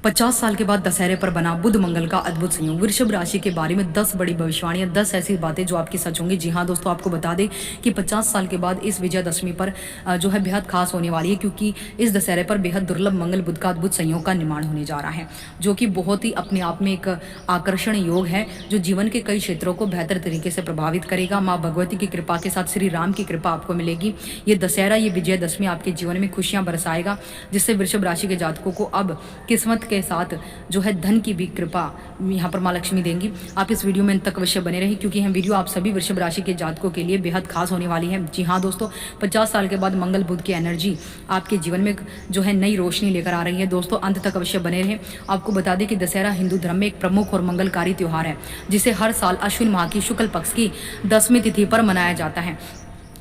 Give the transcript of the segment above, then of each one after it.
50 साल के बाद दशहरे पर बना बुध मंगल का अद्भुत संयोग। वृषभ राशि के बारे में 10 बड़ी भविष्यवाणियां, 10 ऐसी बातें जो आपकी सच होंगी। जी हाँ दोस्तों, आपको बता दें कि 50 साल के बाद इस विजयदशमी पर जो है बेहद खास होने वाली है, क्योंकि इस दशहरे पर बेहद दुर्लभ मंगल बुध का अद्भुत संयोग का निर्माण होने जा रहा है, जो कि बहुत ही अपने आप में एक आकर्षण योग है, जो जीवन के कई क्षेत्रों को बेहतर तरीके से प्रभावित करेगा। माँ भगवती की कृपा के साथ श्री राम की कृपा आपको मिलेगी। ये दशहरा, ये विजयदशमी आपके जीवन में खुशियां बरसाएगा, जिससे वृषभ राशि के जातकों को अब किस्मत के साथ जो है धन की भी कृपा यहाँ पर माँ लक्ष्मी देंगी। आप इस वीडियो में अंत तक अवश्य बने रहें, क्योंकि यह वीडियो आप सभी वृषभ राशि के जातकों के लिए बेहद खास होने वाली है। जी हाँ दोस्तों, 50 साल के बाद मंगल बुध की एनर्जी आपके जीवन में जो है नई रोशनी लेकर आ रही है। दोस्तों अंत तक अवश्य बने रहें। आपको बता दें कि दशहरा हिंदू धर्म में एक प्रमुख और मंगलकारी त्यौहार है, जिसे हर साल अश्विन माह की शुक्ल पक्ष की 10वीं तिथि पर मनाया जाता है।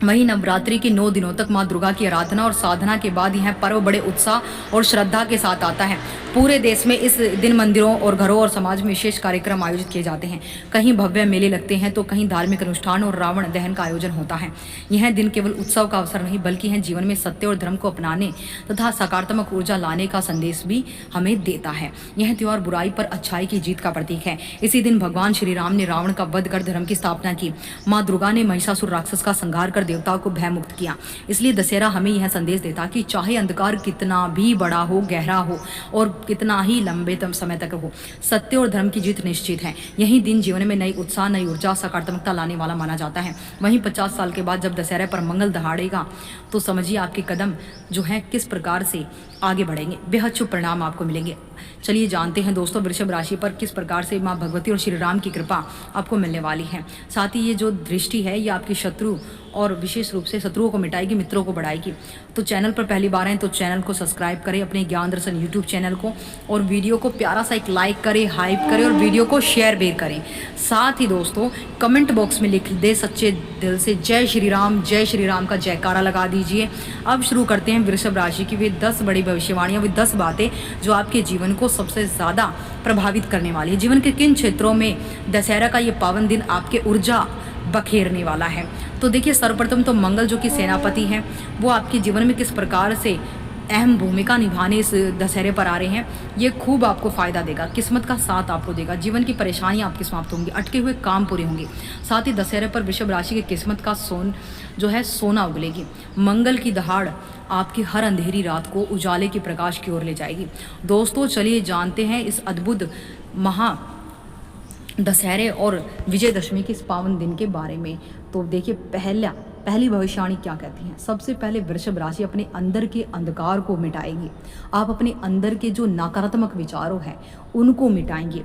वहीं नवरात्रि के 9 दिनों तक मां दुर्गा की आराधना और साधना के बाद यह पर्व बड़े उत्साह और श्रद्धा के साथ आता है। पूरे देश में इस दिन मंदिरों और घरों और समाज में विशेष कार्यक्रम आयोजित किए जाते हैं। कहीं भव्य मेले लगते हैं तो कहीं धार्मिक अनुष्ठान और रावण दहन का आयोजन होता है। यह दिन केवल उत्सव का अवसर नहीं, बल्कि यह जीवन में सत्य और धर्म को अपनाने तथा सकारात्मक ऊर्जा लाने का संदेश भी हमें देता है। यह त्योहार बुराई पर अच्छाई की जीत का प्रतीक है। इसी दिन भगवान श्री राम ने रावण का वध कर धर्म की स्थापना की। माँ दुर्गा ने महिषासुर राक्षस का संहार कर देवताओं को भय मुक्त किया। इसलिए दशहरा हमें यह संदेश देता कि चाहे अंधकार कितना भी बड़ा हो, गहरा हो और कितना ही लंबे समय तक हो, सत्य और धर्म की जीत निश्चित है। यही दिन जीवन में नई उत्साह, नई ऊर्जा, सकारात्मकता लाने वाला माना जाता है। वहीं 50 साल के बाद जब दशहरे पर मंगल दहाड़ेगा, तो समझिए आपके कदम जो है किस प्रकार से आगे बढ़ेंगे, बेहद शुभ परिणाम आपको मिलेंगे। चलिए जानते हैं दोस्तों वृषभ राशि पर किस प्रकार से माँ भगवती और श्री राम की कृपा आपको मिलने वाली है। साथ ही ये जो दृष्टि है ये आपकी शत्रु और विशेष रूप से शत्रुओं को मिटाएगी, मित्रों को बढ़ाएगी। तो चैनल पर पहली बार हैं तो चैनल को सब्सक्राइब करें, अपने ज्ञान दर्शन यूट्यूब चैनल को, और वीडियो को प्यारा सा एक लाइक करें, हाइप करें और वीडियो को शेयर भी करें। साथ ही दोस्तों कमेंट बॉक्स में लिख दे सच्चे दिल से जय श्री राम का जयकारा लगा दीजिए। अब शुरू करते हैं वृषभ राशि की वे 10 बड़ी भविष्यवाणियां, वे 10 बातें जो आपके जीवन को सबसे ज़्यादा प्रभावित करने वाली है। जीवन के किन क्षेत्रों में दशहरा का ये पावन दिन आपके ऊर्जा बखेरने वाला है। तो देखिए, सर्वप्रथम तो मंगल जो कि सेनापति हैं, वो आपके जीवन में किस प्रकार से अहम भूमिका निभाने इस दशहरे पर आ रहे हैं। ये खूब आपको फ़ायदा देगा, किस्मत का साथ आपको देगा, जीवन की परेशानियां आपकी समाप्त होंगी, अटके हुए काम पूरे होंगे। साथ ही दशहरे पर वृषभ राशि की किस्मत का सोना उगलेगी। मंगल की दहाड़ आपकी हर अंधेरी रात को उजाले की प्रकाश की ओर ले जाएगी। दोस्तों चलिए जानते हैं इस अद्भुत महा दशहरे और विजयदशमी के इस पावन दिन के बारे में। तो देखिए, पहली भविष्यवाणी क्या कहती है। सबसे पहले वृषभ राशि अपने अंदर के अंधकार को मिटाएगी। आप अपने अंदर के जो नकारात्मक विचारों हैं उनको मिटाएंगे।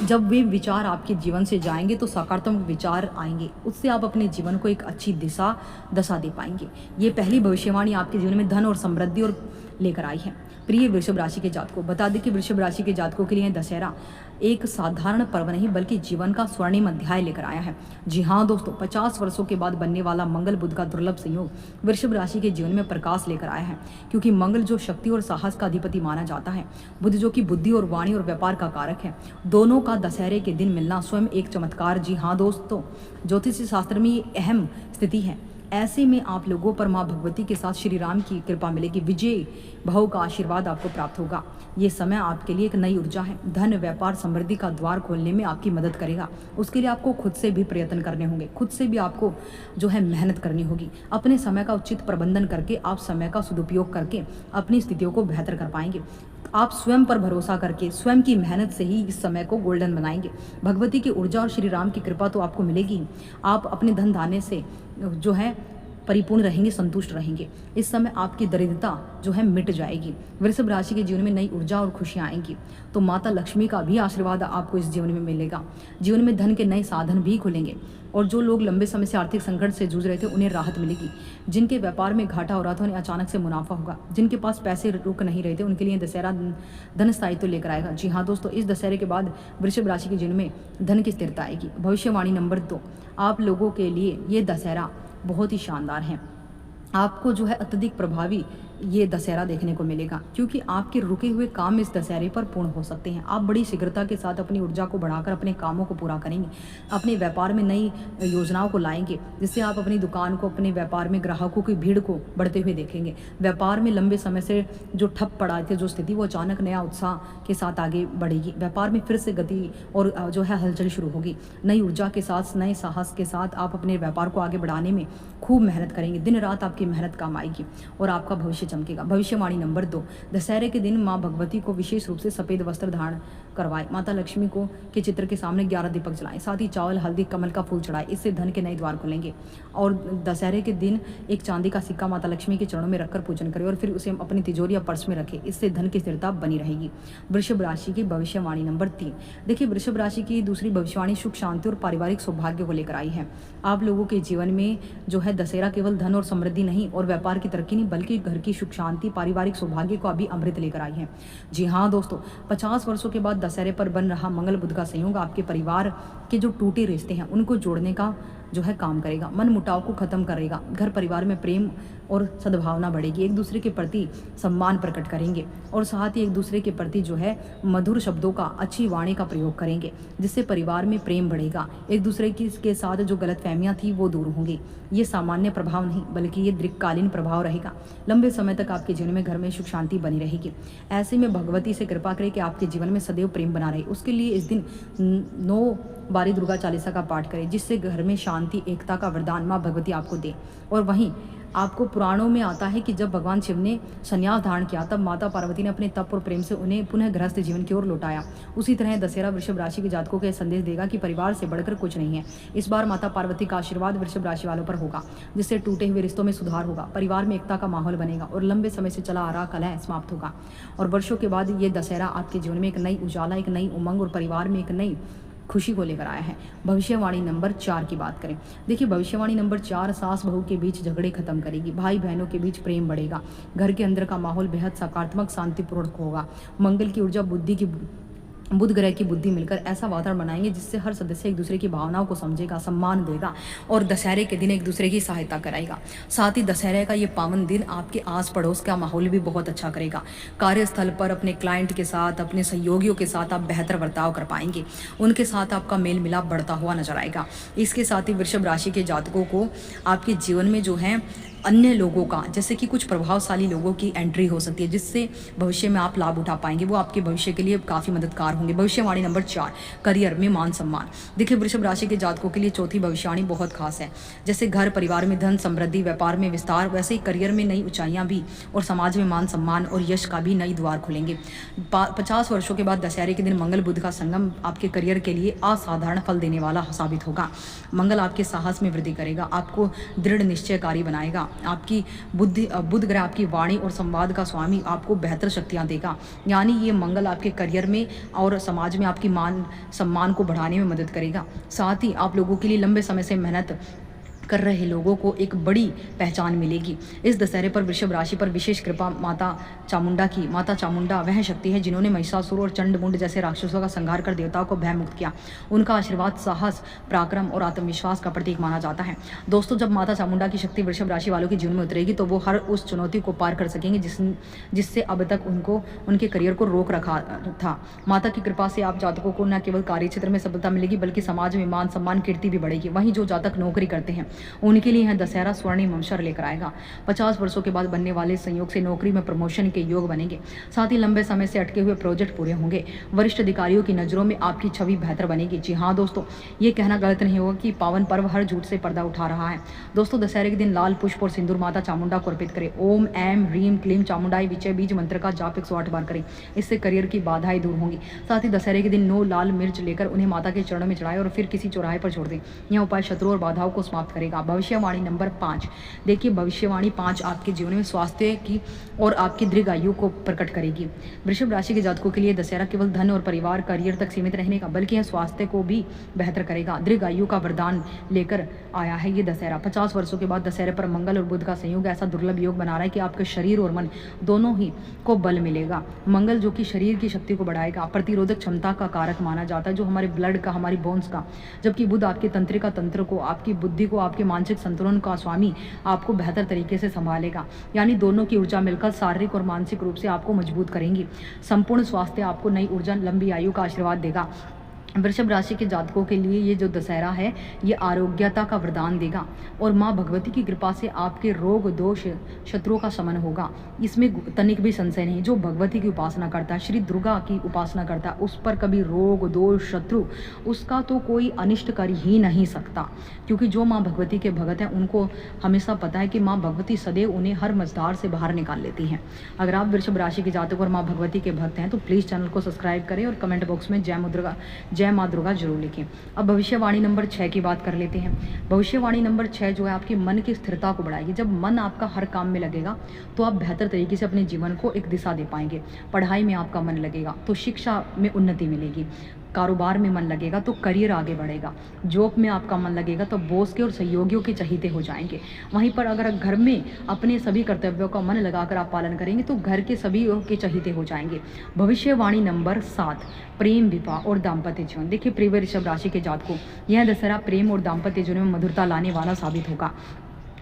जब वे विचार आपके जीवन से जाएंगे तो सकारात्मक विचार आएंगे, उससे आप अपने जीवन को एक अच्छी दशा दे पाएंगे। ये पहली भविष्यवाणी आपके जीवन में धन और समृद्धि और लेकर आई है। प्रिय वृषभ राशि के जातकों, बता दें कि वृषभ राशि के जातकों के लिए दशहरा एक साधारण पर्व नहीं बल्कि जीवन का स्वर्णिम अध्याय लेकर आया है। जी हाँ दोस्तों, 50 वर्षों के बाद बनने वाला मंगल बुध का दुर्लभ संयोग वृषभ राशि के जीवन में प्रकाश लेकर आया है, क्योंकि मंगल जो शक्ति और साहस का अधिपति माना जाता है, बुध जो कि बुद्धि और वाणी और व्यापार का कारक है, दोनों का दशहरे के दिन मिलना स्वयं एक चमत्कार। जी हाँ दोस्तों, ज्योतिष शास्त्र में ये अहम स्थिति है। ऐसे में आप लोगों पर माँ भगवती के साथ श्री राम की कृपा मिलेगी, विजय भाव का आशीर्वाद आपको प्राप्त होगा। ये समय आपके लिए एक नई ऊर्जा है, धन, व्यापार, समृद्धि का द्वार खोलने में आपकी मदद करेगा। उसके लिए आपको खुद से भी प्रयत्न करने होंगे, खुद से भी आपको जो है मेहनत करनी होगी। अपने समय का उचित प्रबंधन करके आप समय का सदुपयोग करके अपनी स्थितियों को बेहतर कर पाएंगे। आप स्वयं पर भरोसा करके स्वयं की मेहनत से ही इस समय को गोल्डन बनाएंगे। भगवती की ऊर्जा और श्री राम की कृपा तो आपको मिलेगी। आप अपने धन धान्य से जो है परिपूर्ण रहेंगे, संतुष्ट रहेंगे। इस समय आपकी दरिद्रता जो है मिट जाएगी। वृषभ राशि के जीवन में नई ऊर्जा और खुशियां आएंगी। तो माता लक्ष्मी का भी आशीर्वाद आपको इस जीवन में मिलेगा। जीवन में धन के नए साधन भी खुलेंगे, और जो लोग लंबे समय से आर्थिक संकट से जूझ रहे थे उन्हें राहत मिलेगी। जिनके व्यापार में घाटा हो रहा था उन्हें अचानक से मुनाफा होगा। जिनके पास पैसे रुक नहीं रहे थे उनके लिए दशहरा धन स्थायित्व लेकर आएगा। जी हाँ दोस्तों, इस दशहरे के बाद वृषभ राशि के जीवन में धन की स्थिरता आएगी। भविष्यवाणी नंबर 2, आप लोगों के लिए ये दशहरा बहुत ही शानदार है। आपको जो है अत्यधिक प्रभावी ये दशहरा देखने को मिलेगा, क्योंकि आपके रुके हुए काम इस दशहरे पर पूर्ण हो सकते हैं। आप बड़ी शीघ्रता के साथ अपनी ऊर्जा को बढ़ाकर अपने कामों को पूरा करेंगे, अपने व्यापार में नई योजनाओं को लाएंगे, जिससे आप अपनी दुकान को, अपने व्यापार में ग्राहकों की भीड़ को बढ़ते हुए देखेंगे। व्यापार में लंबे समय से जो ठप पड़ा थे जो स्थिति, वो अचानक नया उत्साह के साथ आगे बढ़ेगी। व्यापार में फिर से गति और जो है हलचल शुरू होगी। नई ऊर्जा के साथ, नए साहस के साथ आप अपने व्यापार को आगे बढ़ाने में खूब मेहनत करेंगे। दिन रात आपकी मेहनत काम आएगी और आपका भविष्य चमकेगा। भविष्यवाणी नंबर 2, दशहरे के दिन माँ भगवती को विशेष रूप से सफ़ेद वस्त्र धारण करवाएं। माता लक्ष्मी को के चित्र के सामने 11 दीपक जलाएं। साथ ही चावल, हल्दी, कमल का फूल चढ़ाएं। इससे धन के नए द्वार खुलेंगे। और दशहरे के दिन एक चांदी का सिक्का माता लक्ष्मी के चरणों में रखकर पूजन करें और फिर उसे अपनी तिजोरी या पर्स में रखें। इससे धन की स्थिरता बनी रहेगी। वृषभ राशि की भविष्यवाणी नंबर 3, देखिए वृषभ राशि की दूसरी भविष्यवाणी सुख, शांति और पारिवारिक सौभाग्य को लेकर आई है। आप लोगों के जीवन में जो है दशहरा केवल धन और समृद्धि नहीं और व्यापार की तरक्की नहीं, बल्कि घर की सुख, शांति, पारिवारिक सौभाग्य को अभी अमृत लेकर आई है। जी हाँ दोस्तों, 50 वर्षों के बाद दशहरे पर बन रहा मंगल बुध का संयोग आपके परिवार के जो टूटे रिश्ते हैं उनको जोड़ने का जो है काम करेगा। मन मुटाव को खत्म करेगा। घर परिवार में प्रेम और सद्भावना बढ़ेगी। एक दूसरे के प्रति सम्मान प्रकट करेंगे और साथ ही एक दूसरे के प्रति जो है मधुर शब्दों का, अच्छी वाणी का प्रयोग करेंगे, जिससे परिवार में प्रेम बढ़ेगा। एक दूसरे के साथ जो गलतफहमियां थी वो दूर होंगी। ये सामान्य प्रभाव नहीं, बल्कि ये दीर्घकालीन प्रभाव रहेगा। लंबे समय तक आपके जीवन में, घर में सुख शांति बनी रहेगी। ऐसे में भगवती से कृपा करें कि आपके जीवन में सदैव प्रेम बना रहे। उसके लिए इस दिन 9 बारी दुर्गा चालीसा का पाठ करें, जिससे घर में शांति, एकता का वरदान माँ भगवती आपको दे। और वहीं आपको पुराणों में आता है कि जब भगवान शिव ने संन्यास धारण किया, तब माता पार्वती ने अपने तप और प्रेम से उन्हें पुनः गृहस्थ जीवन की ओर लौटाया। उसी तरह दशहरा वृषभ राशि के जातकों को संदेश देगा कि परिवार से बढ़कर कुछ नहीं है। इस बार माता पार्वती का आशीर्वाद वृषभ राशि वालों पर होगा, जिससे टूटे हुए रिश्तों में सुधार होगा, परिवार में एकता का माहौल बनेगा और लंबे समय से चला आ रहा कलह समाप्त होगा। और वर्षों के बाद ये दशहरा आपके जीवन में एक नई उजाला, एक नई उमंग और परिवार में एक नई खुशी को लेकर आया है। भविष्यवाणी नंबर 4 की बात करें, देखिए भविष्यवाणी नंबर 4 सास बहू के बीच झगड़े खत्म करेगी। भाई बहनों के बीच प्रेम बढ़ेगा। घर के अंदर का माहौल बेहद सकारात्मक, शांतिपूर्ण होगा। मंगल की ऊर्जा, बुध ग्रह की बुद्धि मिलकर ऐसा वातावरण बनाएंगे जिससे हर सदस्य एक दूसरे की भावनाओं को समझेगा, सम्मान देगा और दशहरे के दिन एक दूसरे की सहायता कराएगा। साथ ही दशहरे का ये पावन दिन आपके आस पड़ोस का माहौल भी बहुत अच्छा करेगा। कार्यस्थल पर अपने क्लाइंट के साथ, अपने सहयोगियों के साथ आप बेहतर बर्ताव कर पाएंगे। उनके साथ आपका मेल मिलाप बढ़ता हुआ नजर आएगा। इसके साथ ही वृषभ राशि के जातकों को आपके जीवन में जो है अन्य लोगों का, जैसे कि कुछ प्रभावशाली लोगों की एंट्री हो सकती है, जिससे भविष्य में आप लाभ उठा पाएंगे। वो आपके भविष्य के लिए काफ़ी मददगार होंगे। भविष्यवाणी नंबर 4, करियर में मान सम्मान। देखिए वृषभ राशि के जातकों के लिए चौथी भविष्यवाणी बहुत खास है। जैसे घर परिवार में धन समृद्धि, व्यापार में विस्तार, वैसे ही करियर में नई ऊंचाइयां भी और समाज में मान सम्मान और यश का भी नई द्वार खुलेंगे। 50 वर्षों के बाद दशहरे के दिन मंगल बुध का संगम आपके करियर के लिए असाधारण फल देने वाला साबित होगा। मंगल आपके साहस में वृद्धि करेगा, आपको दृढ़ निश्चयकारी बनाएगा। आपकी बुध ग्रह आपकी वाणी और संवाद का स्वामी आपको बेहतर शक्तियां देगा। यानी ये मंगल आपके करियर में और समाज में आपकी मान सम्मान को बढ़ाने में मदद करेगा। साथ ही आप लोगों के लिए लंबे समय से मेहनत कर रहे लोगों को एक बड़ी पहचान मिलेगी। इस दशहरे पर वृषभ राशि पर विशेष कृपा माता चामुंडा की। माता चामुंडा वह शक्ति है जिन्होंने महिषासुर और चंडमुंड जैसे राक्षसों का संहार कर देवताओं को भयमुक्त किया। उनका आशीर्वाद साहस, पराक्रम और आत्मविश्वास का प्रतीक माना जाता है। दोस्तों, जब माता चामुंडा की शक्ति वृषभ राशि वालों के जीवन में उतरेगी तो वो हर उस चुनौती को पार कर सकेंगे जिससे अब तक उनको उनके करियर को रोक रखा था। माता की कृपा से आप जातकों को न केवल कार्य क्षेत्र में सफलता मिलेगी, बल्कि समाज में मान सम्मान, कीर्ति भी बढ़ेगी। वहीं जो जातक नौकरी करते हैं उनके लिए यह दशहरा स्वर्णिम अवसर लेकर आएगा। 50 वर्षों के बाद बनने वाले संयोग से नौकरी में प्रमोशन के योग बनेंगे। साथ ही लंबे समय से अटके हुए प्रोजेक्ट पूरे होंगे। वरिष्ठ अधिकारियों की नज़रों में आपकी छवि बेहतर बनेगी। जी हाँ दोस्तों, ये कहना गलत नहीं होगा कि पावन पर्व हर झूठ से पर्दा उठा रहा है। दोस्तों, दशहरे के दिन लाल पुष्प और सिंदूर माता चामुंडा को अर्पित करें। ओम ऐम ह्रीम क्लीम चामुंडाई विजय बीज मंत्र का जाप 108 बार करें। इससे करियर की बाधाएं दूर होंगी। साथ ही दशहरे के दिन 9 लाल मिर्च लेकर उन्हें माता के चरणों में चढ़ाएं और फिर किसी चौराहे पर छोड़ दें। यह उपाय शत्रुओं और बाधाओं को समाप्त करेगा। भविष्यवाणी नंबर 5, देखिए भविष्यवाणी 5 आपके जीवन में स्वास्थ्य की और आपकी दीर्घ आयु को प्रकट करेगी। वृषभ राशि के जातकों के लिए दशहरा केवल धन और परिवार करियर तक सीमित रहने का, बल्कि यह स्वास्थ्य को भी बेहतर करेगा। दीर्घ आयु का वरदान लेकर आया है ये दशहरा। 50 वर्षों के बाद दशहरे पर मंगल और बुध का संयोग ऐसा दुर्लभ योग बना रहा है कि आपके शरीर और मन दोनों ही को बल मिलेगा। मंगल जो कि शरीर की शक्ति को बढ़ाएगा, प्रतिरोधक क्षमता का कारक माना जाता है, जो हमारे ब्लड का, हमारी बोन्स का, जबकि बुध आपके तंत्रिका तंत्र को, आपकी बुद्धि को, आपके आपके मानसिक संतुलन का स्वामी आपको बेहतर तरीके से संभालेगा। यानी दोनों की ऊर्जा मिलकर शारीरिक और मानसिक रूप से आपको मजबूत करेंगी। संपूर्ण स्वास्थ्य आपको नई ऊर्जा, लंबी आयु का आशीर्वाद देगा। वृषभ राशि के जातकों के लिए ये जो दशहरा है ये आरोग्यता का वरदान देगा और माँ भगवती की कृपा से आपके रोग, दोष, शत्रुओं का शमन होगा। इसमें तनिक भी संशय नहीं। जो भगवती की उपासना करता है, श्री दुर्गा की उपासना करता है, उस पर कभी रोग, दोष, शत्रु उसका तो कोई अनिष्ट कर ही नहीं सकता, क्योंकि जो माँ भगवती के भगत हैं उनको हमेशा पता है कि माँ भगवती सदैव उन्हें हर मझधार से बाहर निकाल लेती हैं। अगर आप वृषभ राशि के जातक और माँ भगवती के भक्त हैं तो प्लीज़ चैनल को सब्सक्राइब करें और कमेंट बॉक्स में जय माँ दुर्गा जरूर लिखें। अब भविष्यवाणी नंबर 6 की बात कर लेते हैं। भविष्यवाणी नंबर 6 जो है आपकी मन की स्थिरता को बढ़ाएगी। जब मन आपका हर काम में लगेगा तो आप बेहतर तरीके से अपने जीवन को एक दिशा दे पाएंगे। पढ़ाई में आपका मन लगेगा तो शिक्षा में उन्नति मिलेगी। कारोबार में मन लगेगा तो करियर आगे बढ़ेगा। जॉब में आपका मन लगेगा तो बॉस के और सहयोगियों के चहीते हो जाएंगे। वहीं पर अगर घर में अपने सभी कर्तव्यों का मन लगाकर आप पालन करेंगे तो घर के सभी के चहीते हो जाएंगे। भविष्यवाणी नंबर 7, प्रेम, विवाह और दाम्पत्य जीवन। देखिए प्रिय वृषभ राशि के जातकों, यह दशहरा प्रेम और दाम्पत्य जीवन में मधुरता लाने वाला साबित होगा।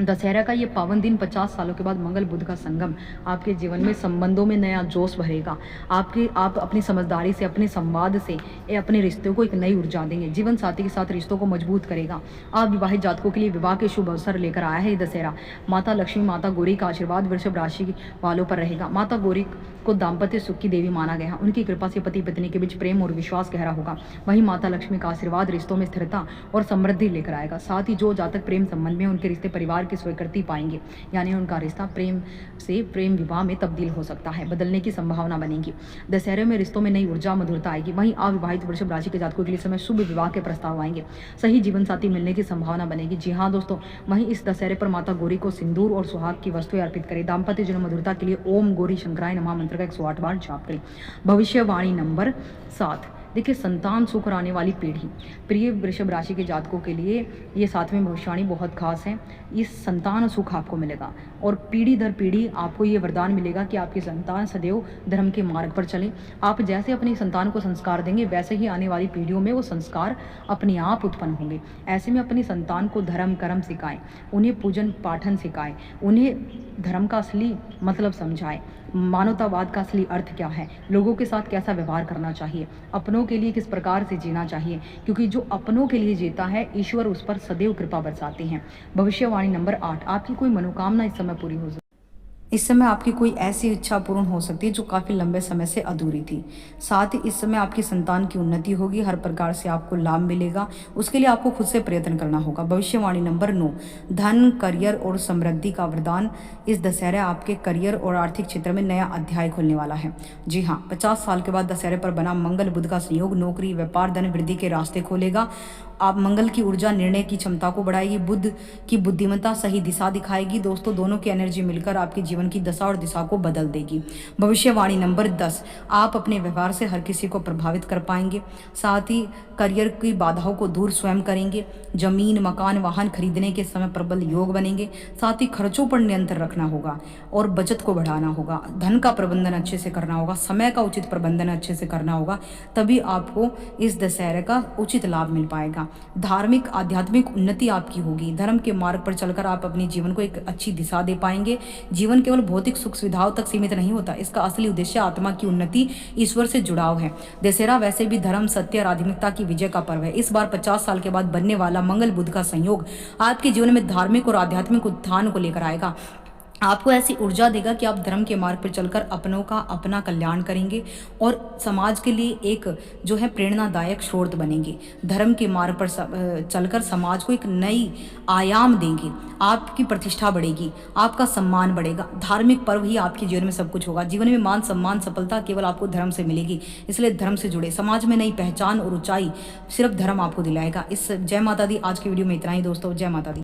दशहरा का ये पावन दिन 50 सालों के बाद मंगल बुध का संगम आपके जीवन में संबंधों में नया जोश भरेगा। आप अपनी समझदारी से, अपने संवाद से अपने रिश्तों को एक नई ऊर्जा देंगे। जीवन साथी के साथ रिश्तों को मजबूत करेगा। अविवाहित जातकों के लिए विवाह के शुभ अवसर लेकर आया है ये दशहरा। माता लक्ष्मी, माता गौरी का आशीर्वाद वृषभ राशि वालों पर रहेगा। माता गौरी को दाम्पत्य सुख की देवी माना गया। उनकी कृपा से पति पत्नी के बीच प्रेम और विश्वास गहरा होगा। वहीं माता लक्ष्मी का आशीर्वाद रिश्तों में स्थिरता और समृद्धि लेकर आएगा। साथ ही जो जातक प्रेम संबंध में, उनके रिश्ते परिवार की स्वीकृति पाएंगे, यानी उनका रिश्ता प्रेम से प्रेम विवाह में तब्दील हो सकता है, बदलने की संभावना बनेगी। दशहरे में रिश्तों में नई ऊर्जा, मधुरता आएगी। वहीं अविवाहित वृषभ राशि के जातकों के लिए समय शुभ विवाह के प्रस्ताव आएंगे। सही जीवन साथी मिलने की संभावना बनेगी। जी हाँ दोस्तों, वहीं इस दशहरे पर माता गौरी को सिंदूर और सुहाग की वस्तुएं अर्पित करें। दाम्पत्य जीवन मधुरता के लिए ओम गौरी शंकराय नमः मंत्र का 108 बार जाप करें। भविष्यवाणी नंबर 7, देखिए संतान सुख और आने वाली पीढ़ी। प्रिय वृषभ राशि के जातकों के लिए ये 7वीं भविष्यवाणी बहुत खास है। इस संतान सुख आपको मिलेगा और पीढ़ी दर पीढ़ी आपको ये वरदान मिलेगा कि आपकी संतान सदैव धर्म के मार्ग पर चले। आप जैसे अपनी संतान को संस्कार देंगे वैसे ही आने वाली पीढ़ियों में वो संस्कार अपने आप उत्पन्न होंगे। ऐसे में अपनी संतान को धर्म कर्म सिखाएं, उन्हें पूजन पाठन सिखाएं, उन्हें धर्म का असली मतलब समझाएं, मानवतावाद का असली अर्थ क्या है, लोगों के साथ कैसा व्यवहार करना चाहिए, अपनों के लिए किस प्रकार से जीना चाहिए, क्योंकि जो अपनों के लिए जीता है ईश्वर उस पर सदैव कृपा बरसाते हैं। भविष्यवाणी नंबर 8, आपकी कोई मनोकामना इस समय पूरी हो सकती है। इस समय आपकी कोई ऐसी इच्छा पूर्ण हो सकती है जो काफ़ी लंबे समय से अधूरी थी। साथ ही इस समय आपकी संतान की उन्नति होगी, हर प्रकार से आपको लाभ मिलेगा। उसके लिए आपको खुद से प्रयत्न करना होगा। भविष्यवाणी नंबर 9, धन, करियर और समृद्धि का वरदान। इस दशहरे आपके करियर और आर्थिक क्षेत्र में नया अध्याय खुलने वाला है। जी हाँ, 50 साल के बाद दशहरे पर बना मंगल बुध का संयोग नौकरी, व्यापार, धन वृद्धि के रास्ते खोलेगा। आप मंगल की ऊर्जा निर्णय की क्षमता को बढ़ाएगी, बुध की बुद्धिमत्ता सही दिशा दिखाएगी। दोस्तों दोनों की एनर्जी मिलकर आपके जीवन की दशा और दिशा को बदल देगी। भविष्यवाणी नंबर 10, आप अपने व्यवहार से हर किसी को प्रभावित कर पाएंगे। साथ ही करियर की बाधाओं को दूर स्वयं करेंगे। जमीन, मकान, वाहन खरीदने के समय प्रबल योग बनेंगे। साथ ही खर्चों पर नियंत्रण रखना होगा और बचत को बढ़ाना होगा। धन का प्रबंधन अच्छे से करना होगा, समय का उचित प्रबंधन अच्छे से करना होगा, तभी आपको इस दशहरे का उचित लाभ मिल पाएगा। धार्मिक आध्यात्मिक उन्नति आपकी होगी। धर्म के मार्ग पर चलकर आप अपने जीवन को एक अच्छी दिशा दे पाएंगे। जीवन केवल भौतिक सुख सुविधाओं तक सीमित नहीं होता, इसका असली उद्देश्य आत्मा की उन्नति, ईश्वर से जुड़ाव है। दशहरा वैसे भी धर्म, सत्य और आध्यात्मिकता की विजय का पर्व है। इस बार 50 साल के बाद बनने वाला मंगल बुध का संयोग आपके जीवन में धार्मिक और आध्यात्मिक उत्थान को लेकर आएगा। आपको ऐसी ऊर्जा देगा कि आप धर्म के मार्ग पर चलकर अपनों का अपना कल्याण करेंगे और समाज के लिए एक जो है प्रेरणादायक स्रोत बनेंगे। धर्म के मार्ग पर चलकर समाज को एक नई आयाम देंगे। आपकी प्रतिष्ठा बढ़ेगी, आपका सम्मान बढ़ेगा। धार्मिक पर्व ही आपके जीवन में सब कुछ होगा। जीवन में मान सम्मान सफलता केवल आपको धर्म से मिलेगी, इसलिए धर्म से जुड़े। समाज में नई पहचान और ऊंचाई सिर्फ धर्म आपको दिलाएगा। इस जय माता दी। आज की वीडियो में इतना ही दोस्तों। जय माता दी।